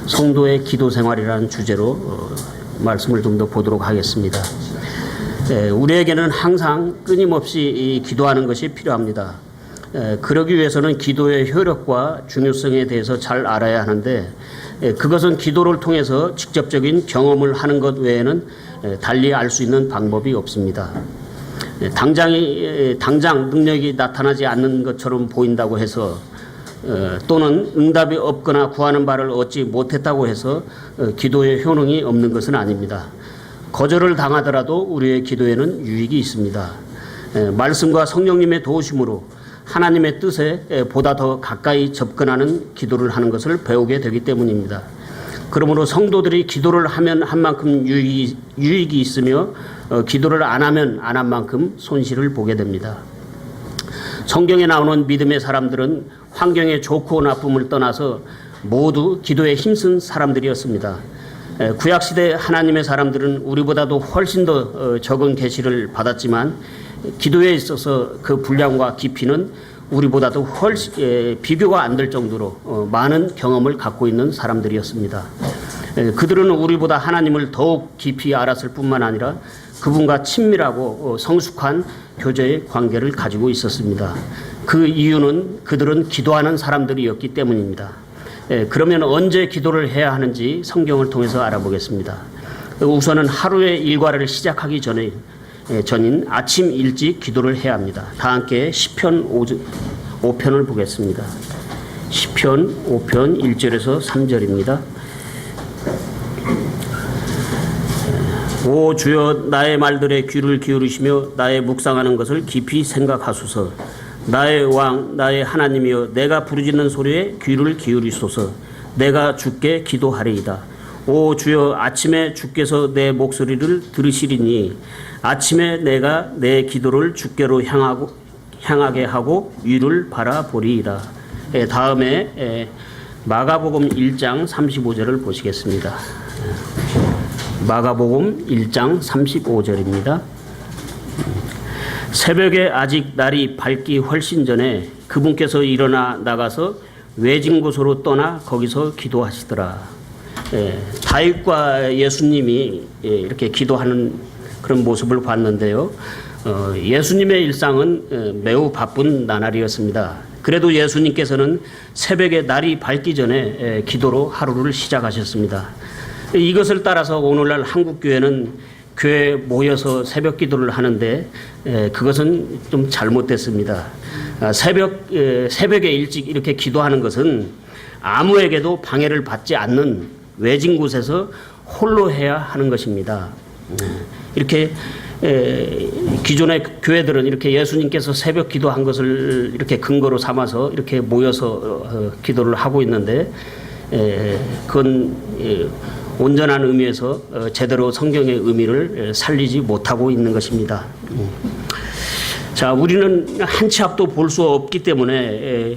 성도의 기도 생활이라는 주제로 말씀을 좀 더 보도록 하겠습니다. 우리에게는 항상 끊임없이 기도하는 것이 필요합니다. 그러기 위해서는 기도의 효력과 중요성에 대해서 잘 알아야 하는데, 그것은 기도를 통해서 직접적인 경험을 하는 것 외에는 달리 알 수 있는 방법이 없습니다. 당장 능력이 나타나지 않는 것처럼 보인다고 해서 또는 응답이 없거나 구하는 바를 얻지 못했다고 해서 기도의 효능이 없는 것은 아닙니다. 거절을 당하더라도 우리의 기도에는 유익이 있습니다. 말씀과 성령님의 도우심으로 하나님의 뜻에 보다 더 가까이 접근하는 기도를 하는 것을 배우게 되기 때문입니다. 그러므로 성도들이 기도를 하면 한 만큼 유익이 있으며 기도를 안 하면 안 한 만큼 손실을 보게 됩니다. 성경에 나오는 믿음의 사람들은 환경의 좋고 나쁨을 떠나서 모두 기도에 힘쓴 사람들이었습니다. 구약시대 하나님의 사람들은 우리보다도 훨씬 더 적은 계시를 받았지만 기도에 있어서 그 분량과 깊이는 우리보다도 훨씬 비교가 안 될 정도로 많은 경험을 갖고 있는 사람들이었습니다. 그들은 우리보다 하나님을 더욱 깊이 알았을 뿐만 아니라 그분과 친밀하고 성숙한 교제의 관계를 가지고 있었습니다. 그 이유는 그들은 기도하는 사람들이었기 때문입니다. 그러면 언제 기도를 해야 하는지 성경을 통해서 알아보겠습니다. 우선은 하루의 일과를 시작하기 전인 아침 일찍 기도를 해야 합니다. 다 함께 시편 5편을 보겠습니다. 시편 5편 1절에서 3절입니다. 오 주여, 나의 말들에 귀를 기울이시며 나의 묵상하는 것을 깊이 생각하소서. 나의 왕 나의 하나님이여, 내가 부르짖는 소리에 귀를 기울이소서. 내가 주께 기도하리이다. 오 주여, 아침에 주께서 내 목소리를 들으시리니 아침에 내가 내 기도를 주께로 향하게 하고 위를 바라보리이다. 다음에 마가복음 1장 35절을 보시겠습니다. 마가복음 1장 35절입니다. 새벽에 아직 날이 밝기 훨씬 전에 그분께서 일어나 나가서 외진 곳으로 떠나 거기서 기도하시더라. 다윗과 예수님이 이렇게 기도하는 그런 모습을 봤는데요. 예수님의 일상은 매우 바쁜 나날이었습니다. 그래도 예수님께서는 새벽에 날이 밝기 전에 기도로 하루를 시작하셨습니다. 이것을 따라서 오늘날 한국교회는 교회에 모여서 새벽 기도를 하는데 그것은 좀 잘못됐습니다. 새벽에 일찍 이렇게 기도하는 것은 아무에게도 방해를 받지 않는 외진 곳에서 홀로 해야 하는 것입니다. 이렇게 기존의 교회들은 이렇게 예수님께서 새벽 기도한 것을 이렇게 근거로 삼아서 이렇게 모여서 기도를 하고 있는데 그건 온전한 의미에서 제대로 성경의 의미를 살리지 못하고 있는 것입니다. 자, 우리는 한 치 앞도 볼 수 없기 때문에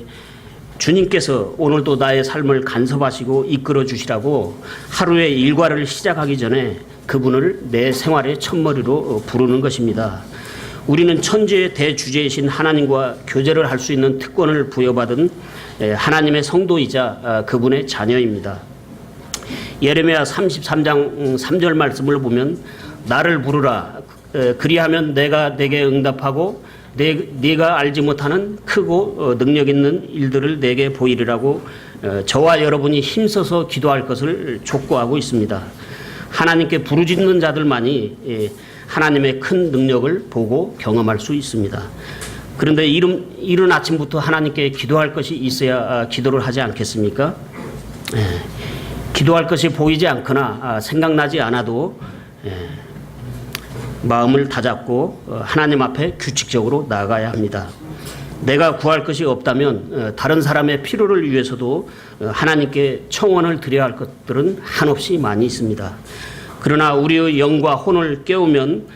주님께서 오늘도 나의 삶을 간섭하시고 이끌어 주시라고 하루의 일과를 시작하기 전에 그분을 내 생활의 첫머리로 부르는 것입니다. 우리는 천지의 대주제이신 하나님과 교제를 할 수 있는 특권을 부여받은 하나님의 성도이자 그분의 자녀입니다. 예레미야 33장 3절 말씀을 보면 나를 부르라, 그리하면 내가 내게 응답하고 네가 알지 못하는 크고 능력 있는 일들을 내게 보이리라고 저와 여러분이 힘써서 기도할 것을 촉구하고 있습니다. 하나님께 부르짖는 자들만이 하나님의 큰 능력을 보고 경험할 수 있습니다. 그런데 이른 아침부터 하나님께 기도할 것이 있어야 기도를 하지 않겠습니까? 기도할 것이 보이지 않거나 생각나지 않아도 마음을 다잡고 하나님 앞에 규칙적으로 나아가야 합니다. 내가 구할 것이 없다면 다른 사람의 필요를 위해서도 하나님께 청원을 드려야 할 것들은 한없이 많이 있습니다. 그러나 우리의 영과 혼을 깨우면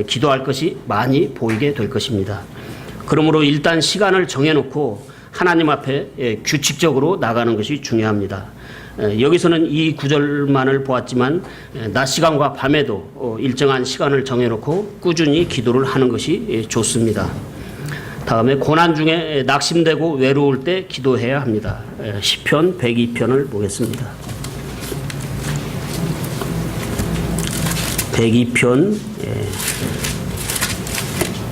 기도할 것이 많이 보이게 될 것입니다. 그러므로 일단 시간을 정해놓고 하나님 앞에 규칙적으로 나가는 것이 중요합니다. 여기서는 이 구절만을 보았지만 낮 시간과 밤에도 일정한 시간을 정해놓고 꾸준히 기도를 하는 것이 좋습니다. 다음에 고난 중에 낙심되고 외로울 때 기도해야 합니다. 시편 102편을 보겠습니다. 102편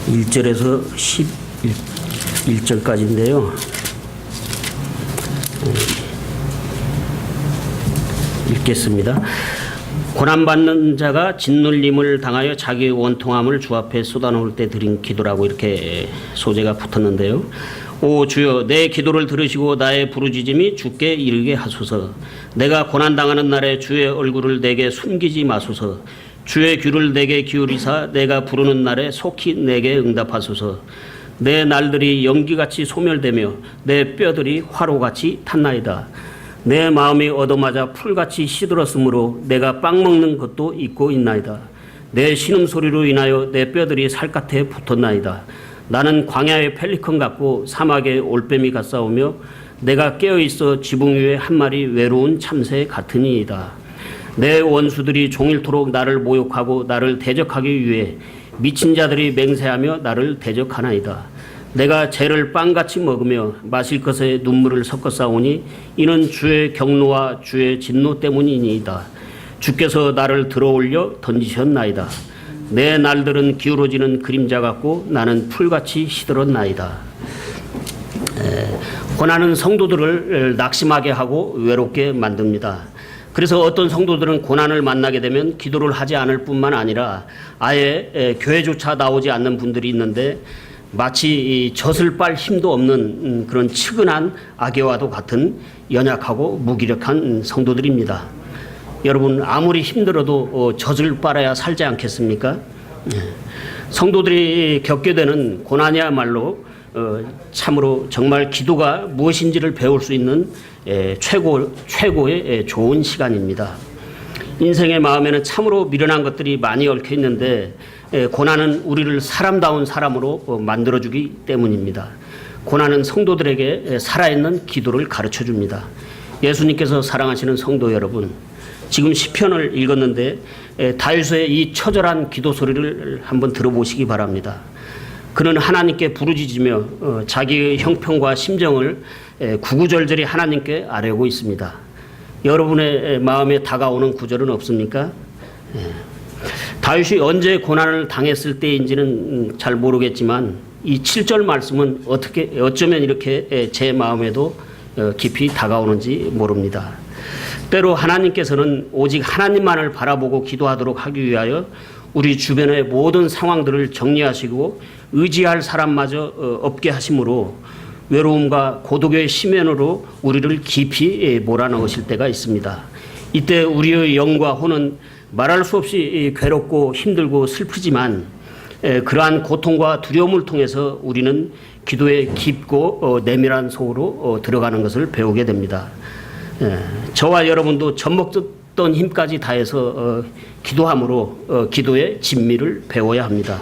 1절에서 11절까지인데요. 읽겠습니다. 고난받는 자가 짓눌림을 당하여 자기의 원통함을 주 앞에 쏟아놓을 때 드린 기도라고 이렇게 소재가 붙었는데요. 오 주여, 내 기도를 들으시고 나의 부르짖음이 주께 이르게 하소서. 내가 고난당하는 날에 주의 얼굴을 내게 숨기지 마소서. 주의 귀를 내게 기울이사 내가 부르는 날에 속히 내게 응답하소서. 내 날들이 연기같이 소멸되며 내 뼈들이 화로같이 탔나이다. 내 마음이 얻어맞아 풀같이 시들었으므로 내가 빵 먹는 것도 잊고 있나이다. 내 신음소리로 인하여 내 뼈들이 살갗에 붙었나이다. 나는 광야의 펠리컨 같고 사막의 올빼미 같사오며 내가 깨어있어 지붕 위에 한 마리 외로운 참새 같으니이다. 내 원수들이 종일토록 나를 모욕하고 나를 대적하기 위해 미친 자들이 맹세하며 나를 대적하나이다. 내가 죄를 빵같이 먹으며 마실 것에 눈물을 섞어 싸우니 이는 주의 경노와 주의 진노 때문이니이다. 주께서 나를 들어올려 던지셨나이다. 내 날들은 기울어지는 그림자 같고 나는 풀같이 시들었나이다. 고난은 성도들을 낙심하게 하고 외롭게 만듭니다. 그래서 어떤 성도들은 고난을 만나게 되면 기도를 하지 않을 뿐만 아니라 아예 교회조차 나오지 않는 분들이 있는데 마치 젖을 빨 힘도 없는 그런 측은한 아기와도 같은 연약하고 무기력한 성도들입니다. 여러분, 아무리 힘들어도 젖을 빨아야 살지 않겠습니까? 성도들이 겪게 되는 고난이야말로 참으로 정말 기도가 무엇인지를 배울 수 있는 최고의 좋은 시간입니다. 인생의 마음에는 참으로 미련한 것들이 많이 얽혀 있는데 고난은 우리를 사람다운 사람으로 만들어주기 때문입니다. 고난은 성도들에게 살아있는 기도를 가르쳐줍니다. 예수님께서 사랑하시는 성도 여러분, 지금 시편을 읽었는데 다윗의 이 처절한 기도 소리를 한번 들어보시기 바랍니다. 그는 하나님께 부르짖으며 자기의 형편과 심정을 구구절절히 하나님께 아뢰고 있습니다. 여러분의 마음에 다가오는 구절은 없습니까? 다윗이 언제 고난을 당했을 때인지는 잘 모르겠지만 이 7절 말씀은 어쩌면 이렇게 제 마음에도 깊이 다가오는지 모릅니다. 때로 하나님께서는 오직 하나님만을 바라보고 기도하도록 하기 위하여 우리 주변의 모든 상황들을 정리하시고 의지할 사람마저 없게 하심으로 외로움과 고독의 심연으로 우리를 깊이 몰아넣으실 때가 있습니다. 이때 우리의 영과 혼은 말할 수 없이 괴롭고 힘들고 슬프지만 그러한 고통과 두려움을 통해서 우리는 기도에 깊고 내밀한 속으로 들어가는 것을 배우게 됩니다. 저와 여러분도 젖먹던 힘까지 다해서 기도함으로 기도의 진미를 배워야 합니다.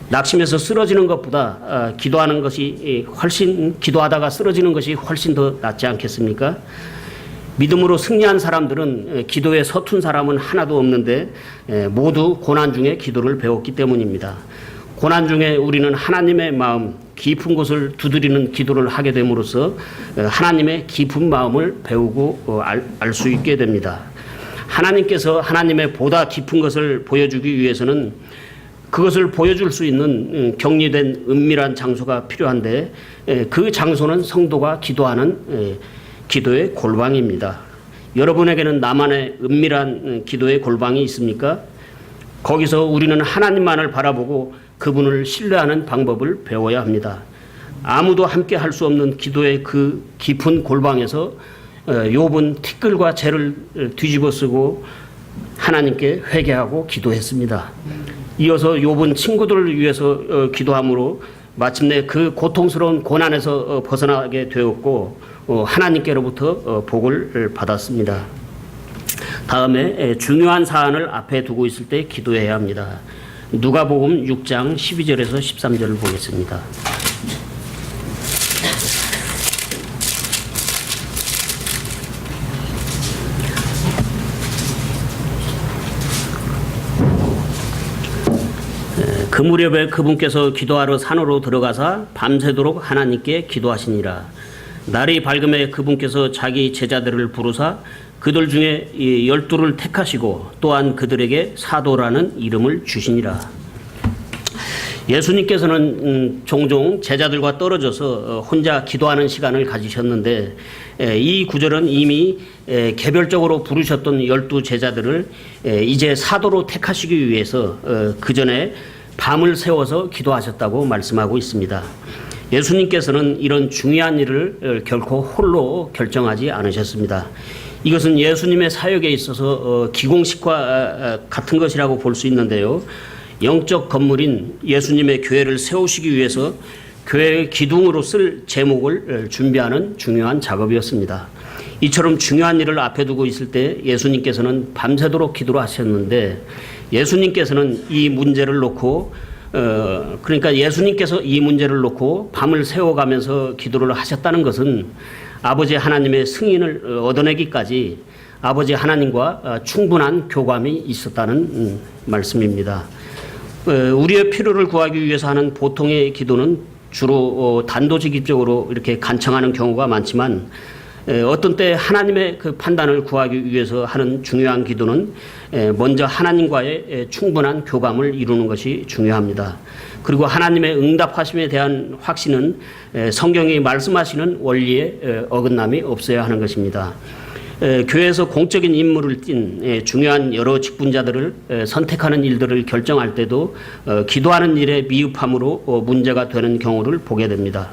낙심해서 쓰러지는 것보다 기도하는 것이 기도하다가 쓰러지는 것이 훨씬 더 낫지 않겠습니까? 믿음으로 승리한 사람들은 기도에 서툰 사람은 하나도 없는데 모두 고난 중에 기도를 배웠기 때문입니다. 고난 중에 우리는 하나님의 마음, 깊은 곳을 두드리는 기도를 하게 됨으로써 하나님의 깊은 마음을 배우고 알 수 있게 됩니다. 하나님께서 하나님의 보다 깊은 것을 보여주기 위해서는 그것을 보여줄 수 있는 격리된 은밀한 장소가 필요한데 그 장소는 성도가 기도하는 기도의 골방입니다. 여러분에게는 나만의 은밀한 기도의 골방이 있습니까? 거기서 우리는 하나님만을 바라보고 그분을 신뢰하는 방법을 배워야 합니다. 아무도 함께 할 수 없는 기도의 그 깊은 골방에서 욥은 티끌과 재를 뒤집어 쓰고 하나님께 회개하고 기도했습니다. 이어서 욥은 친구들을 위해서 기도함으로 마침내 그 고통스러운 고난에서 벗어나게 되었고 하나님께로부터 복을 받았습니다. 다음에 중요한 사안을 앞에 두고 있을 때 기도해야 합니다. 누가복음 6장 12절에서 13절을 보겠습니다. 그 무렵에 그분께서 기도하러 산으로 들어가사 밤새도록 하나님께 기도하시니라. 날이 밝음에 그분께서 자기 제자들을 부르사 그들 중에 12를 택하시고 또한 그들에게 사도라는 이름을 주시니라. 예수님께서는 종종 제자들과 떨어져서 혼자 기도하는 시간을 가지셨는데 이 구절은 이미 개별적으로 부르셨던 12 제자들을 이제 사도로 택하시기 위해서 그 전에 밤을 새워서 기도하셨다고 말씀하고 있습니다. 예수님께서는 이런 중요한 일을 결코 홀로 결정하지 않으셨습니다. 이것은 예수님의 사역에 있어서 기공식과 같은 것이라고 볼 수 있는데요. 영적 건물인 예수님의 교회를 세우시기 위해서 교회의 기둥으로 쓸 제목을 준비하는 중요한 작업이었습니다. 이처럼 중요한 일을 앞에 두고 있을 때 예수님께서는 밤새도록 기도를 하셨는데 예수님께서는 이 문제를 놓고 그러니까 예수님께서 이 문제를 놓고 밤을 새워가면서 기도를 하셨다는 것은 아버지 하나님의 승인을 얻어내기까지 아버지 하나님과 충분한 교감이 있었다는 말씀입니다. 우리의 필요를 구하기 위해서 하는 보통의 기도는 주로 단도직입적으로 이렇게 간청하는 경우가 많지만 어떤 때 하나님의 그 판단을 구하기 위해서 하는 중요한 기도는 먼저 하나님과의 충분한 교감을 이루는 것이 중요합니다. 그리고 하나님의 응답하심에 대한 확신은 성경이 말씀하시는 원리에 어긋남이 없어야 하는 것입니다. 교회에서 공적인 임무를 띈 중요한 여러 직분자들을 선택하는 일들을 결정할 때도 기도하는 일의 미흡함으로 문제가 되는 경우를 보게 됩니다.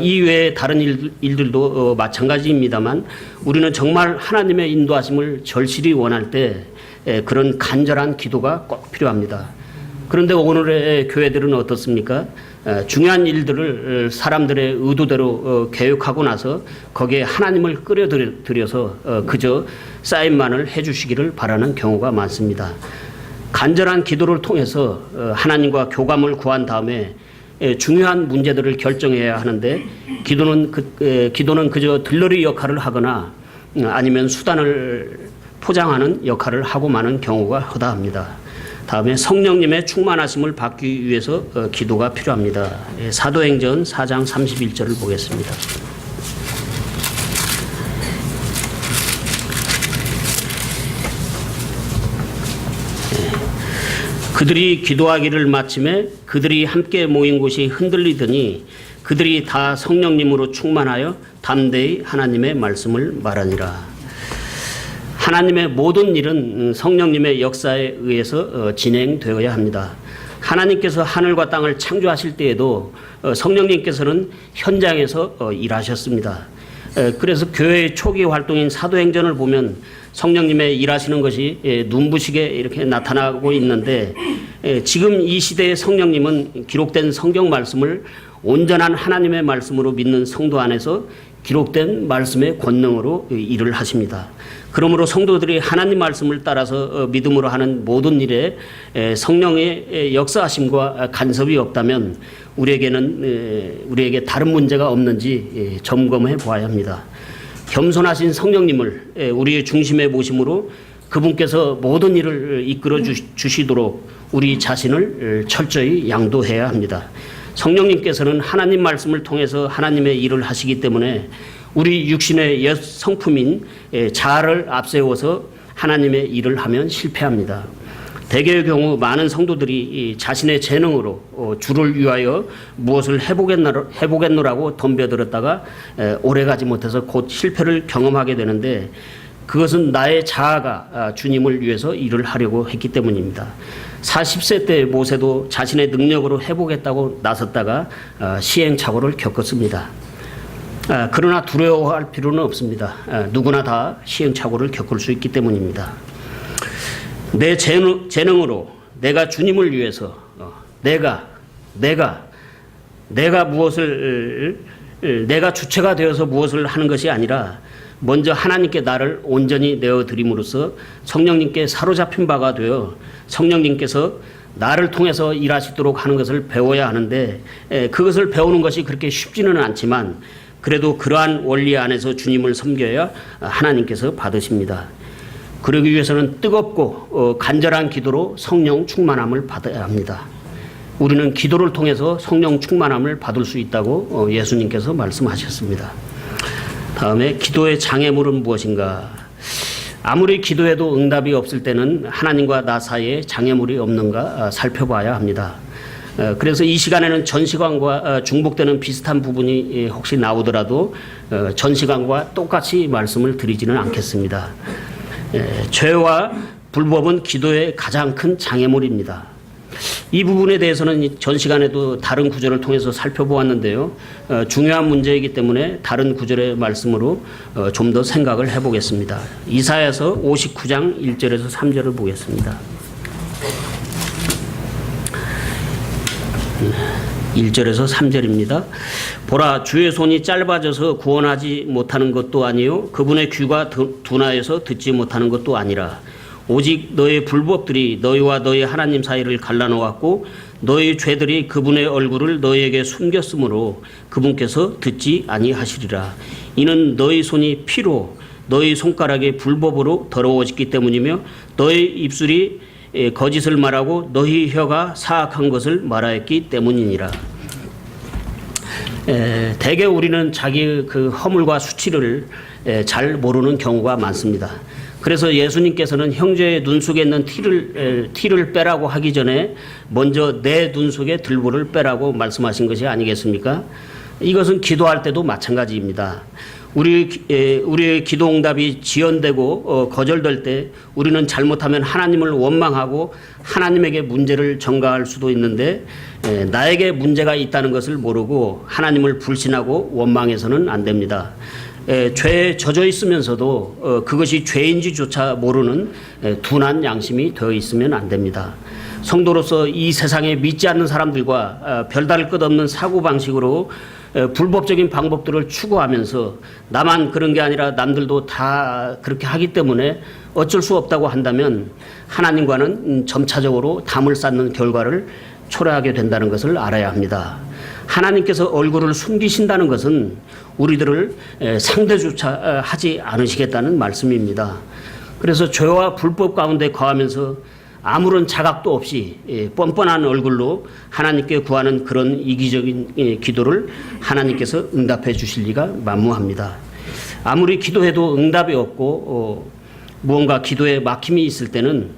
이외에 다른 일들도 마찬가지입니다만 우리는 정말 하나님의 인도하심을 절실히 원할 때 그런 간절한 기도가 꼭 필요합니다. 그런데 오늘의 교회들은 어떻습니까? 중요한 일들을 사람들의 의도대로 계획하고 나서 거기에 하나님을 끌어들여서 그저 사인만을 해주시기를 바라는 경우가 많습니다. 간절한 기도를 통해서 하나님과 교감을 구한 다음에 중요한 문제들을 결정해야 하는데 기도는 그저 들러리 역할을 하거나 아니면 수단을 포장하는 역할을 하고 마는 경우가 허다합니다. 다음에 성령님의 충만하심을 받기 위해서 기도가 필요합니다. 사도행전 4장 31절을 보겠습니다. 그들이 기도하기를 마침에 그들이 함께 모인 곳이 흔들리더니 그들이 다 성령님으로 충만하여 담대히 하나님의 말씀을 말하니라. 하나님의 모든 일은 성령님의 역사에 의해서 진행되어야 합니다. 하나님께서 하늘과 땅을 창조하실 때에도 성령님께서는 현장에서 일하셨습니다. 그래서 교회의 초기 활동인 사도행전을 보면 성령님의 일하시는 것이 눈부시게 이렇게 나타나고 있는데 지금 이 시대의 성령님은 기록된 성경 말씀을 온전한 하나님의 말씀으로 믿는 성도 안에서 기록된 말씀의 권능으로 일을 하십니다. 그러므로 성도들이 하나님 말씀을 따라서 믿음으로 하는 모든 일에 성령의 역사하심과 간섭이 없다면 우리에게 다른 문제가 없는지 점검해 보아야 합니다. 겸손하신 성령님을 우리의 중심에 모심으로 그분께서 모든 일을 이끌어 주시도록 우리 자신을 철저히 양도해야 합니다. 성령님께서는 하나님 말씀을 통해서 하나님의 일을 하시기 때문에 우리 육신의 옛 성품인 자아를 앞세워서 하나님의 일을 하면 실패합니다. 대개의 경우 많은 성도들이 자신의 재능으로 주를 위하여 무엇을 해보겠노라고 덤벼들었다가 오래가지 못해서 곧 실패를 경험하게 되는데 그것은 나의 자아가 주님을 위해서 일을 하려고 했기 때문입니다. 40세 때 모세도 자신의 능력으로 해보겠다고 나섰다가 시행착오를 겪었습니다. 그러나 두려워할 필요는 없습니다. 누구나 다 시행착오를 겪을 수 있기 때문입니다. 내 재능으로 내가 주님을 위해서 내가 주체가 되어서 무엇을 하는 것이 아니라 먼저 하나님께 나를 온전히 내어드림으로써 성령님께 사로잡힌 바가 되어 성령님께서 나를 통해서 일하시도록 하는 것을 배워야 하는데 그것을 배우는 것이 그렇게 쉽지는 않지만 그래도 그러한 원리 안에서 주님을 섬겨야 하나님께서 받으십니다. 그러기 위해서는 뜨겁고 간절한 기도로 성령 충만함을 받아야 합니다. 우리는 기도를 통해서 성령 충만함을 받을 수 있다고 예수님께서 말씀하셨습니다. 다음에 기도의 장애물은 무엇인가? 아무리 기도해도 응답이 없을 때는 하나님과 나 사이에 장애물이 없는가 살펴봐야 합니다. 그래서 이 시간에는 전시관과 중복되는 비슷한 부분이 혹시 나오더라도 전시관과 똑같이 말씀을 드리지는 않겠습니다. 죄와 불법은 기도의 가장 큰 장애물입니다. 이 부분에 대해서는 전 시간에도 다른 구절을 통해서 살펴보았는데요. 중요한 문제이기 때문에 다른 구절의 말씀으로 좀 더 생각을 해보겠습니다. 이사야서 59장 1절에서 3절을 보겠습니다. 1절에서 3절입니다. 보라, 주의 손이 짧아져서 구원하지 못하는 것도 아니요 그분의 귀가 둔하여서 듣지 못하는 것도 아니라 오직 너의 불법들이 너희와 너희 하나님 사이를 갈라놓았고 너희 죄들이 그분의 얼굴을 너희에게 숨겼으므로 그분께서 듣지 아니하시리라. 이는 너희 손이 피로 너희 손가락이 불법으로 더러워졌기 때문이며 너희 입술이 거짓을 말하고 너희 혀가 사악한 것을 말하였기 때문이니라. 대개 우리는 자기 그 허물과 수치를 잘 모르는 경우가 많습니다. 그래서 예수님께서는 형제의 눈 속에 있는 티를 빼라고 하기 전에 먼저 내 눈 속에 들보를 빼라고 말씀하신 것이 아니겠습니까? 이것은 기도할 때도 마찬가지입니다. 우리의 기도 응답이 지연되고 거절될 때 우리는 잘못하면 하나님을 원망하고 하나님에게 문제를 전가할 수도 있는데 나에게 문제가 있다는 것을 모르고 하나님을 불신하고 원망해서는 안 됩니다. 죄에 젖어 있으면서도 그것이 죄인지조차 모르는 둔한 양심이 되어 있으면 안 됩니다. 성도로서 이 세상에 믿지 않는 사람들과 별다를 것 없는 사고방식으로 불법적인 방법들을 추구하면서 나만 그런 게 아니라 남들도 다 그렇게 하기 때문에 어쩔 수 없다고 한다면 하나님과는 점차적으로 담을 쌓는 결과를 초래하게 된다는 것을 알아야 합니다. 하나님께서 얼굴을 숨기신다는 것은 우리들을 상대조차 하지 않으시겠다는 말씀입니다. 그래서 죄와 불법 가운데 거하면서 아무런 자각도 없이 뻔뻔한 얼굴로 하나님께 구하는 그런 이기적인 기도를 하나님께서 응답해 주실 리가 만무합니다. 아무리 기도해도 응답이 없고 무언가 기도에 막힘이 있을 때는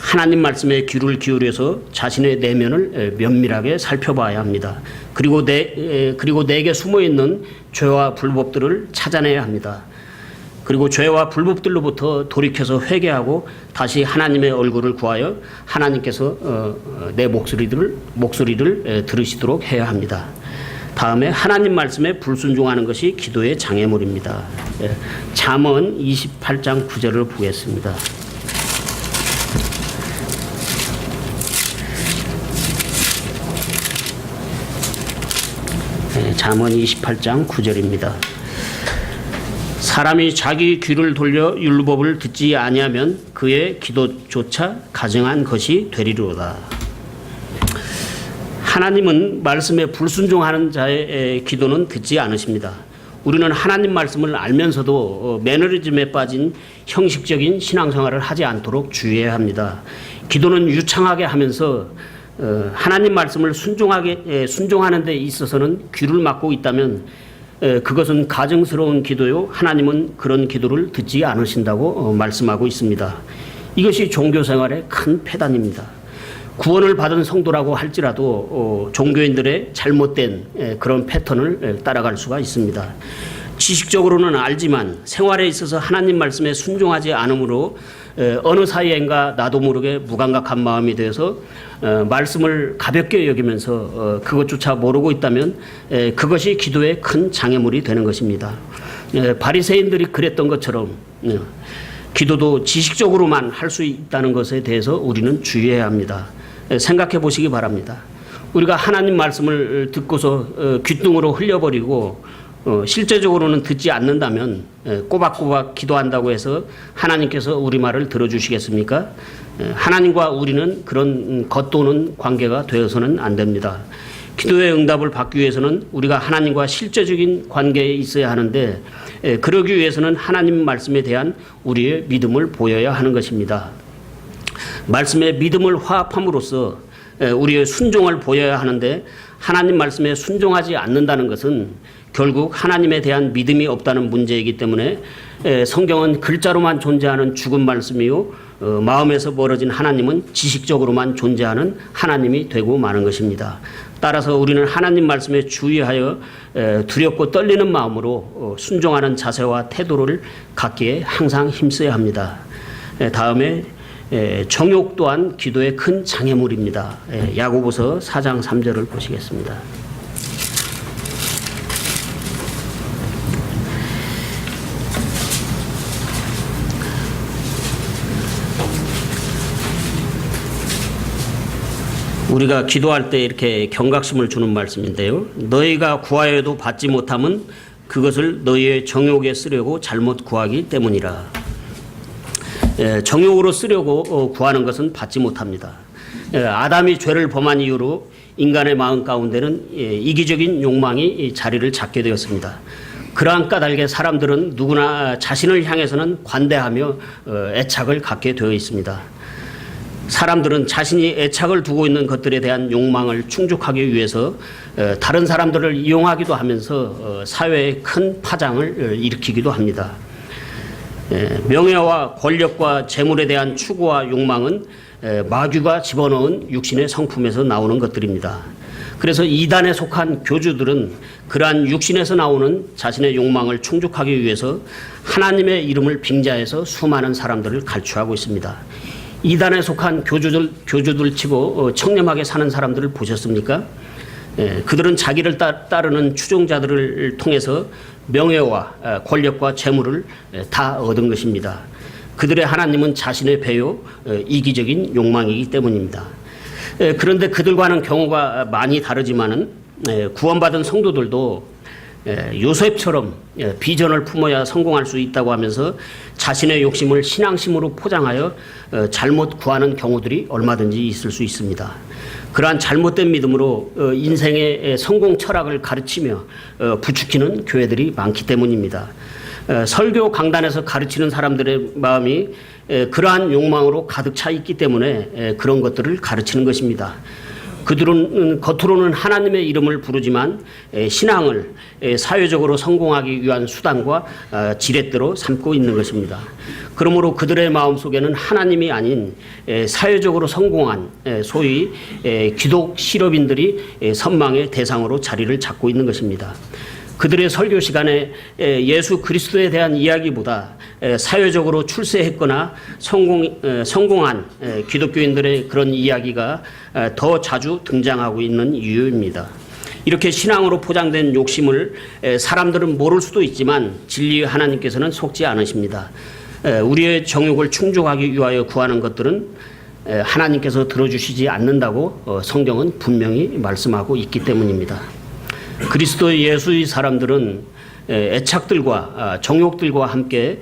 하나님 말씀에 귀를 기울여서 자신의 내면을 면밀하게 살펴봐야 합니다. 그리고 내게 숨어있는 죄와 불법들을 찾아내야 합니다. 그리고 죄와 불법들로부터 돌이켜서 회개하고 다시 하나님의 얼굴을 구하여 하나님께서 내 목소리를 들으시도록 해야 합니다. 다음에 하나님 말씀에 불순종하는 것이 기도의 장애물입니다. 잠언 28장 9절을 보겠습니다. 잠언 28장 9절입니다. 사람이 자기 귀를 돌려 율법을 듣지 아니하면 그의 기도조차 가증한 것이 되리로다. 하나님은 말씀에 불순종하는 자의 기도는 듣지 않으십니다. 우리는 하나님 말씀을 알면서도 매너리즘에 빠진 형식적인 신앙생활을 하지 않도록 주의해야 합니다. 기도는 유창하게 하면서 하나님 말씀을 순종하는 데 있어서는 귀를 막고 있다면 그것은 가증스러운 기도요. 하나님은 그런 기도를 듣지 않으신다고 말씀하고 있습니다. 이것이 종교생활의 큰 폐단입니다. 구원을 받은 성도라고 할지라도 종교인들의 잘못된 그런 패턴을 따라갈 수가 있습니다. 지식적으로는 알지만 생활에 있어서 하나님 말씀에 순종하지 않으므로 어느 사이엔가 나도 모르게 무감각한 마음이 되어서 말씀을 가볍게 여기면서 그것조차 모르고 있다면 그것이 기도의 큰 장애물이 되는 것입니다. 바리새인들이 그랬던 것처럼 기도도 지식적으로만 할 수 있다는 것에 대해서 우리는 주의해야 합니다. 생각해 보시기 바랍니다. 우리가 하나님 말씀을 듣고서 귓등으로 흘려버리고 실제적으로는 듣지 않는다면 꼬박꼬박 기도한다고 해서 하나님께서 우리 말을 들어주시겠습니까? 하나님과 우리는 그런 겉도는 관계가 되어서는 안 됩니다. 기도의 응답을 받기 위해서는 우리가 하나님과 실제적인 관계에 있어야 하는데 그러기 위해서는 하나님 말씀에 대한 우리의 믿음을 보여야 하는 것입니다. 말씀에 믿음을 화합함으로써 우리의 순종을 보여야 하는데 하나님 말씀에 순종하지 않는다는 것은 결국 하나님에 대한 믿음이 없다는 문제이기 때문에 성경은 글자로만 존재하는 죽은 말씀이요 마음에서 멀어진 하나님은 지식적으로만 존재하는 하나님이 되고 마는 것입니다. 따라서 우리는 하나님 말씀에 주의하여 두렵고 떨리는 마음으로 순종하는 자세와 태도를 갖기에 항상 힘써야 합니다. 다음에 정욕 또한 기도의 큰 장애물입니다. 야고보서 4장 3절을 보시겠습니다. 우리가 기도할 때 이렇게 경각심을 주는 말씀인데요. 너희가 구하여도 받지 못함은 그것을 너희의 정욕에 쓰려고 잘못 구하기 때문이라. 정욕으로 쓰려고 구하는 것은 받지 못합니다. 아담이 죄를 범한 이후로 인간의 마음 가운데는 이기적인 욕망이 자리를 잡게 되었습니다. 그러한 까닭에 사람들은 누구나 자신을 향해서는 관대하며 애착을 갖게 되어 있습니다. 사람들은 자신이 애착을 두고 있는 것들에 대한 욕망을 충족하기 위해서 다른 사람들을 이용하기도 하면서 사회에 큰 파장을 일으키기도 합니다. 명예와 권력과 재물에 대한 추구와 욕망은 마귀가 집어넣은 육신의 성품에서 나오는 것들입니다. 그래서 이단에 속한 교주들은 그러한 육신에서 나오는 자신의 욕망을 충족하기 위해서 하나님의 이름을 빙자해서 수많은 사람들을 갈취하고 있습니다. 이단에 속한 교주들 치고 청렴하게 사는 사람들을 보셨습니까? 그들은 자기를 따르는 추종자들을 통해서 명예와 권력과 재물을 다 얻은 것입니다. 그들의 하나님은 자신의 배요 이기적인 욕망이기 때문입니다. 그런데 그들과는 경우가 많이 다르지만은 구원받은 성도들도 요셉처럼 비전을 품어야 성공할 수 있다고 하면서 자신의 욕심을 신앙심으로 포장하여 잘못 구하는 경우들이 얼마든지 있을 수 있습니다. 그러한 잘못된 믿음으로 인생의 성공 철학을 가르치며 부추기는 교회들이 많기 때문입니다. 설교 강단에서 가르치는 사람들의 마음이 그러한 욕망으로 가득 차 있기 때문에 그런 것들을 가르치는 것입니다. 그들은 겉으로는 하나님의 이름을 부르지만 신앙을 사회적으로 성공하기 위한 수단과 지렛대로 삼고 있는 것입니다. 그러므로 그들의 마음속에는 하나님이 아닌 사회적으로 성공한 소위 기독 실업인들이 선망의 대상으로 자리를 잡고 있는 것입니다. 그들의 설교 시간에 예수 그리스도에 대한 이야기보다 사회적으로 출세했거나 성공한 기독교인들의 그런 이야기가 더 자주 등장하고 있는 이유입니다. 이렇게 신앙으로 포장된 욕심을 사람들은 모를 수도 있지만 진리의 하나님께서는 속지 않으십니다. 우리의 정욕을 충족하기 위하여 구하는 것들은 하나님께서 들어주시지 않는다고 성경은 분명히 말씀하고 있기 때문입니다. 그리스도 예수의 사람들은 애착들과 정욕들과 함께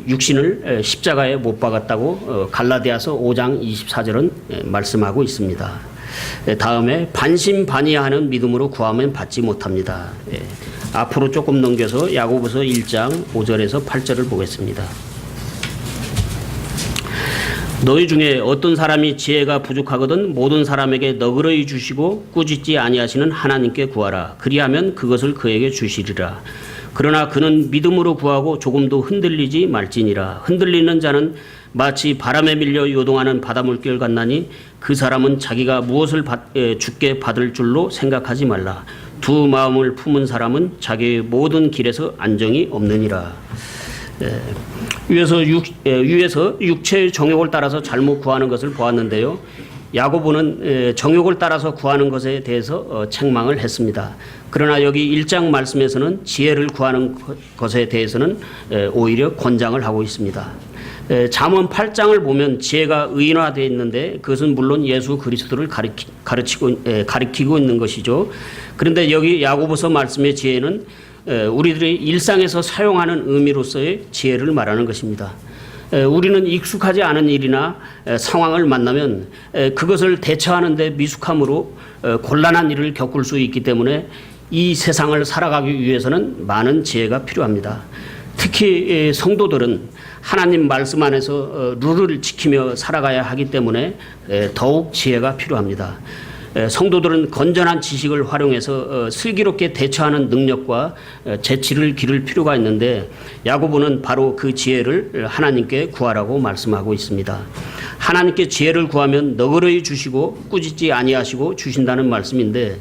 육신을 십자가에 못 박았다고 갈라디아서 5장 24절은 말씀하고 있습니다. 다음에 반신반의하는 믿음으로 구하면 받지 못합니다. 앞으로 조금 넘겨서 야고보서 1장 5절에서 8절을 보겠습니다. 너희 중에 어떤 사람이 지혜가 부족하거든 모든 사람에게 너그러이 주시고 꾸짖지 아니하시는 하나님께 구하라. 그리하면 그것을 그에게 주시리라. 그러나 그는 믿음으로 구하고 조금도 흔들리지 말지니라. 흔들리는 자는 마치 바람에 밀려 요동하는 바닷물결 같나니 그 사람은 자기가 무엇을 주께 받을 줄로 생각하지 말라. 두 마음을 품은 사람은 자기의 모든 길에서 안정이 없느니라. 위에서 육체의 정욕을 따라서 잘못 구하는 것을 보았는데요. 야고보는 정욕을 따라서 구하는 것에 대해서 책망을 했습니다. 그러나 여기 1장 말씀에서는 지혜를 구하는 것에 대해서는 오히려 권장을 하고 있습니다. 잠언 8장을 보면 지혜가 의인화되어 있는데 그것은 물론 예수 그리스도를 가리키고 있는 것이죠. 그런데 여기 야고보서 말씀의 지혜는 우리들이 일상에서 사용하는 의미로서의 지혜를 말하는 것입니다. 우리는 익숙하지 않은 일이나 상황을 만나면 그것을 대처하는 데 미숙함으로 곤란한 일을 겪을 수 있기 때문에 이 세상을 살아가기 위해서는 많은 지혜가 필요합니다. 특히 성도들은 하나님 말씀 안에서 룰을 지키며 살아가야 하기 때문에 더욱 지혜가 필요합니다. 성도들은 건전한 지식을 활용해서 슬기롭게 대처하는 능력과 재치를 기를 필요가 있는데 야고보는 바로 그 지혜를 하나님께 구하라고 말씀하고 있습니다. 하나님께 지혜를 구하면 너그러이 주시고 꾸짖지 아니하시고 주신다는 말씀인데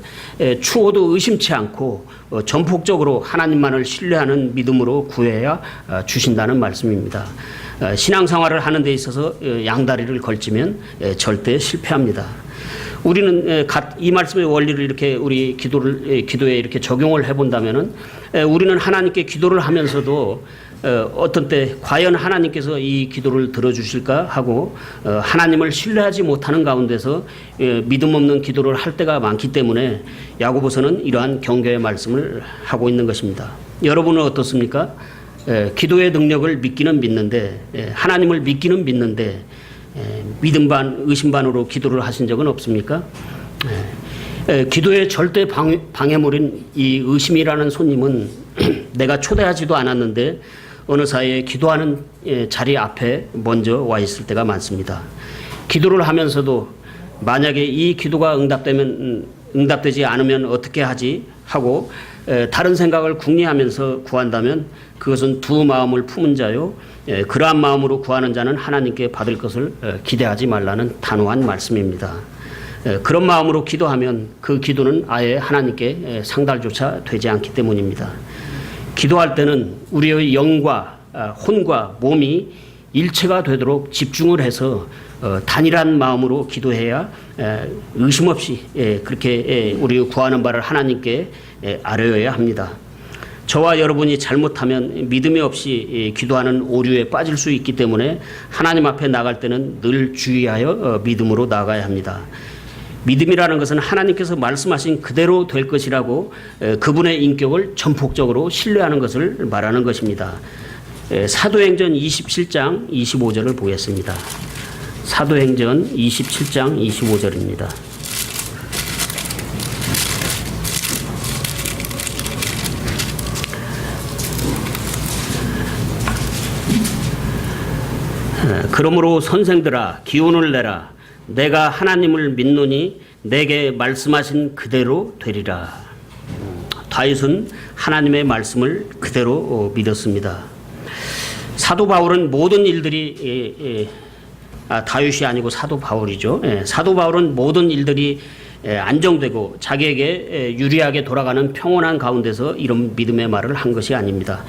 추호도 의심치 않고 전폭적으로 하나님만을 신뢰하는 믿음으로 구해야 주신다는 말씀입니다. 신앙생활을 하는 데 있어서 양다리를 걸치면 절대 실패합니다. 우리는 이 말씀의 원리를 이렇게 우리 기도에 이렇게 적용을 해본다면은 우리는 하나님께 기도를 하면서도 어떤 때 과연 하나님께서 이 기도를 들어주실까 하고 하나님을 신뢰하지 못하는 가운데서 믿음 없는 기도를 할 때가 많기 때문에 야고보서는 이러한 경계의 말씀을 하고 있는 것입니다. 여러분은 어떻습니까? 기도의 능력을 믿기는 믿는데 하나님을 믿기는 믿는데 믿음 반 의심 반으로 기도를 하신 적은 없습니까? 기도의 절대 방해물인 이 의심이라는 손님은 내가 초대하지도 않았는데 어느 사이에 기도하는 자리 앞에 먼저 와 있을 때가 많습니다. 기도를 하면서도 만약에 이 기도가 응답되지 않으면 어떻게 하지 하고 다른 생각을 궁리하면서 구한다면 그것은 두 마음을 품은 자요 그러한 마음으로 구하는 자는 하나님께 받을 것을 기대하지 말라는 단호한 말씀입니다. 그런 마음으로 기도하면 그 기도는 아예 하나님께 상달조차 되지 않기 때문입니다. 기도할 때는 우리의 영과 혼과 몸이 일체가 되도록 집중을 해서 단일한 마음으로 기도해야 의심 없이 그렇게 우리 구하는 바를 하나님께 아뢰어야 합니다. 저와 여러분이 잘못하면 믿음이 없이 기도하는 오류에 빠질 수 있기 때문에 하나님 앞에 나갈 때는 늘 주의하여 믿음으로 나가야 합니다. 믿음이라는 것은 하나님께서 말씀하신 그대로 될 것이라고 그분의 인격을 전폭적으로 신뢰하는 것을 말하는 것입니다. 사도행전 27장 25절을 보겠습니다. 사도행전 27장 25절입니다. 그러므로 선생들아 기운을 내라. 내가 하나님을 믿노니 내게 말씀하신 그대로 되리라. 다윗은 하나님의 말씀을 그대로 믿었습니다. 사도 바울은 모든 일들이 다윗이 아니고 사도 바울이죠. 사도 바울은 모든 일들이 안정되고 자기에게 유리하게 돌아가는 평온한 가운데서 이런 믿음의 말을 한 것이 아닙니다.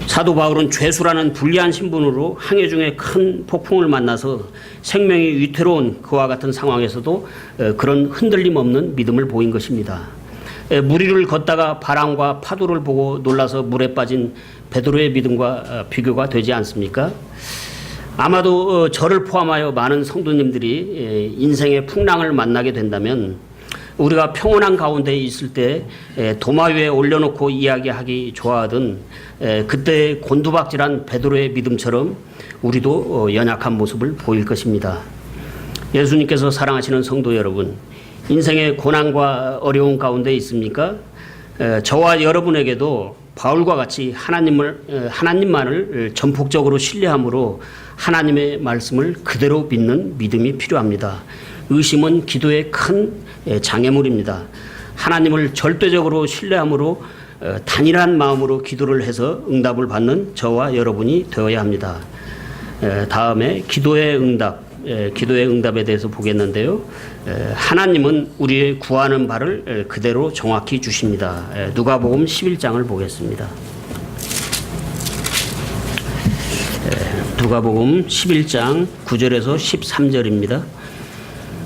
사도 바울은 죄수라는 불리한 신분으로 항해 중에 큰 폭풍을 만나서 생명이 위태로운 그와 같은 상황에서도 그런 흔들림 없는 믿음을 보인 것입니다. 무리를 걷다가 바람과 파도를 보고 놀라서 물에 빠진 베드로의 믿음과 비교가 되지 않습니까? 아마도 저를 포함하여 많은 성도님들이 인생의 풍랑을 만나게 된다면 우리가 평온한 가운데 있을 때 도마 위에 올려놓고 이야기하기 좋아하던 그때 곤두박질한 베드로의 믿음처럼 우리도 연약한 모습을 보일 것입니다. 예수님께서 사랑하시는 성도 여러분, 인생의 고난과 어려운 가운데 있습니까? 저와 여러분에게도 바울과 같이 하나님만을 전폭적으로 신뢰함으로 하나님의 말씀을 그대로 믿는 믿음이 필요합니다. 의심은 기도의 큰 장애물입니다. 하나님을 절대적으로 신뢰함으로 단일한 마음으로 기도를 해서 응답을 받는 저와 여러분이 되어야 합니다. 다음에 기도의 응답에 대해서 보겠는데요. 하나님은 우리의 구하는 바를 그대로 정확히 주십니다. 누가복음 11장을 보겠습니다. 누가복음 11장 9절에서 13절입니다.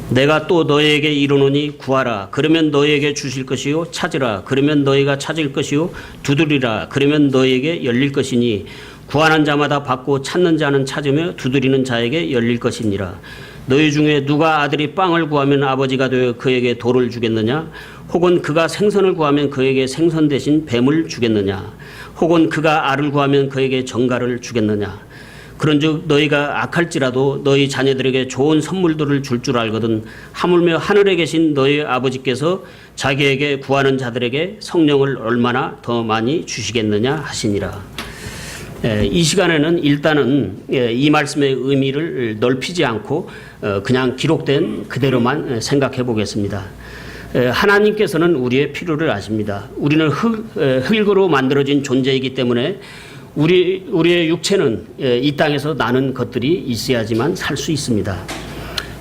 내가 또 너희에게 이르노니 구하라 그러면 너희에게 주실 것이요 찾으라 그러면 너희가 찾을 것이요 두드리라 그러면 너희에게 열릴 것이니 구하는 자마다 받고 찾는 자는 찾으며 두드리는 자에게 열릴 것이니라. 너희 중에 누가 아들이 빵을 구하면 아버지가 되어 그에게 돌을 주겠느냐? 혹은 그가 생선을 구하면 그에게 생선 대신 뱀을 주겠느냐? 혹은 그가 알을 구하면 그에게 정갈을 주겠느냐? 그런즉 너희가 악할지라도 너희 자녀들에게 좋은 선물들을 줄 알거든 하물며 하늘에 계신 너희 아버지께서 자기에게 구하는 자들에게 성령을 얼마나 더 많이 주시겠느냐 하시니라. 이 시간에는 일단은 이 말씀의 의미를 넓히지 않고 그냥 기록된 그대로만 생각해 보겠습니다. 하나님께서는 우리의 필요를 아십니다. 우리는 흙으로 만들어진 존재이기 때문에 우리의 육체는 이 땅에서 나는 것들이 있어야지만 살 수 있습니다.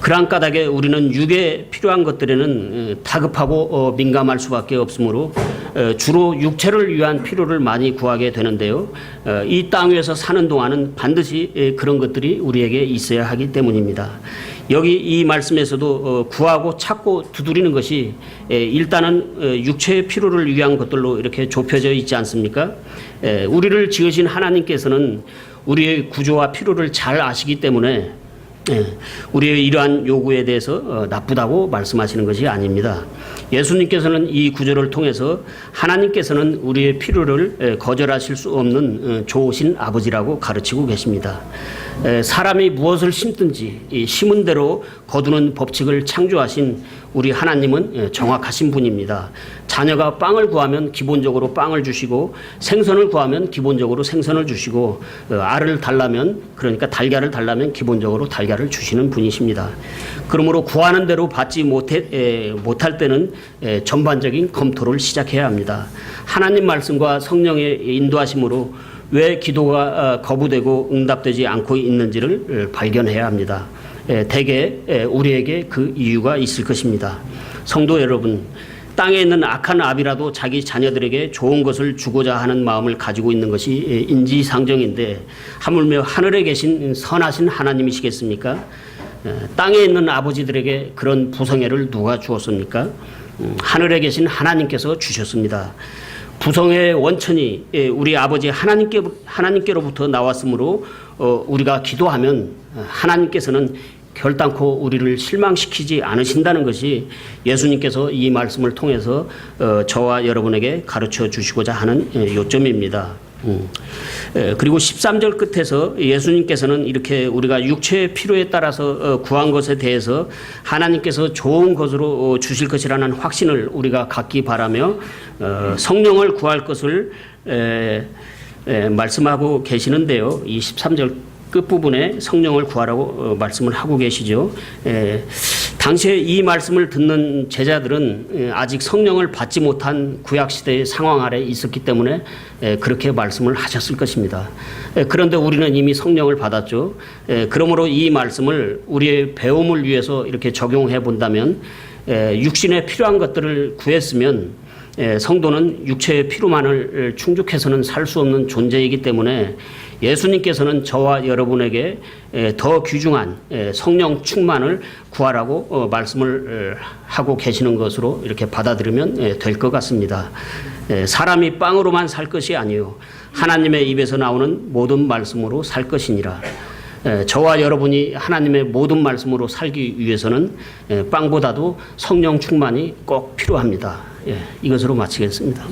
그러한 까닭에 우리는 육에 필요한 것들에는 다급하고 민감할 수밖에 없으므로 주로 육체를 위한 필요를 많이 구하게 되는데요. 이 땅 위에서 사는 동안은 반드시 그런 것들이 우리에게 있어야 하기 때문입니다. 여기 이 말씀에서도 구하고 찾고 두드리는 것이 일단은 육체의 필요를 위한 것들로 이렇게 좁혀져 있지 않습니까? 우리를 지으신 하나님께서는 우리의 구조와 필요를 잘 아시기 때문에 우리의 이러한 요구에 대해서 나쁘다고 말씀하시는 것이 아닙니다. 예수님께서는 이 구절을 통해서 하나님께서는 우리의 필요를 거절하실 수 없는 좋으신 아버지라고 가르치고 계십니다. 사람이 무엇을 심든지 심은 대로 거두는 법칙을 창조하신 우리 하나님은 정확하신 분입니다. 자녀가 빵을 구하면 기본적으로 빵을 주시고 생선을 구하면 기본적으로 생선을 주시고 알을 달라면 그러니까 달걀을 달라면 기본적으로 달걀을 주시는 분이십니다. 그러므로 구하는 대로 받지 못할 때는 전반적인 검토를 시작해야 합니다. 하나님 말씀과 성령의 인도하심으로 왜 기도가 거부되고 응답되지 않고 있는지를 발견해야 합니다. 대개 우리에게 그 이유가 있을 것입니다. 성도 여러분, 땅에 있는 악한 아비라도 자기 자녀들에게 좋은 것을 주고자 하는 마음을 가지고 있는 것이 인지상정인데 하물며 하늘에 계신 선하신 하나님이시겠습니까? 땅에 있는 아버지들에게 그런 부성애를 누가 주었습니까? 하늘에 계신 하나님께서 주셨습니다. 부성의 원천이 우리 아버지 하나님께로부터 나왔으므로 우리가 기도하면 하나님께서는 결단코 우리를 실망시키지 않으신다는 것이 예수님께서 이 말씀을 통해서 저와 여러분에게 가르쳐 주시고자 하는 요점입니다. 그리고 13절 끝에서 예수님께서는 이렇게 우리가 육체의 필요에 따라서 구한 것에 대해서 하나님께서 좋은 것으로 주실 것이라는 확신을 우리가 갖기 바라며 성령을 구할 것을 말씀하고 계시는데요. 이 13절 끝부분에 성령을 구하라고 말씀을 하고 계시죠. 당시에 이 말씀을 듣는 제자들은 아직 성령을 받지 못한 구약시대의 상황 아래 있었기 때문에 그렇게 말씀을 하셨을 것입니다. 그런데 우리는 이미 성령을 받았죠. 그러므로 이 말씀을 우리의 배움을 위해서 이렇게 적용해 본다면 육신에 필요한 것들을 구했으면 성도는 육체의 필요만을 충족해서는 살 수 없는 존재이기 때문에 예수님께서는 저와 여러분에게 더 귀중한 성령 충만을 구하라고 말씀을 하고 계시는 것으로 이렇게 받아들이면 될 것 같습니다. 사람이 빵으로만 살 것이 아니요 하나님의 입에서 나오는 모든 말씀으로 살 것이니라. 저와 여러분이 하나님의 모든 말씀으로 살기 위해서는 빵보다도 성령 충만이 꼭 필요합니다. 이것으로 마치겠습니다.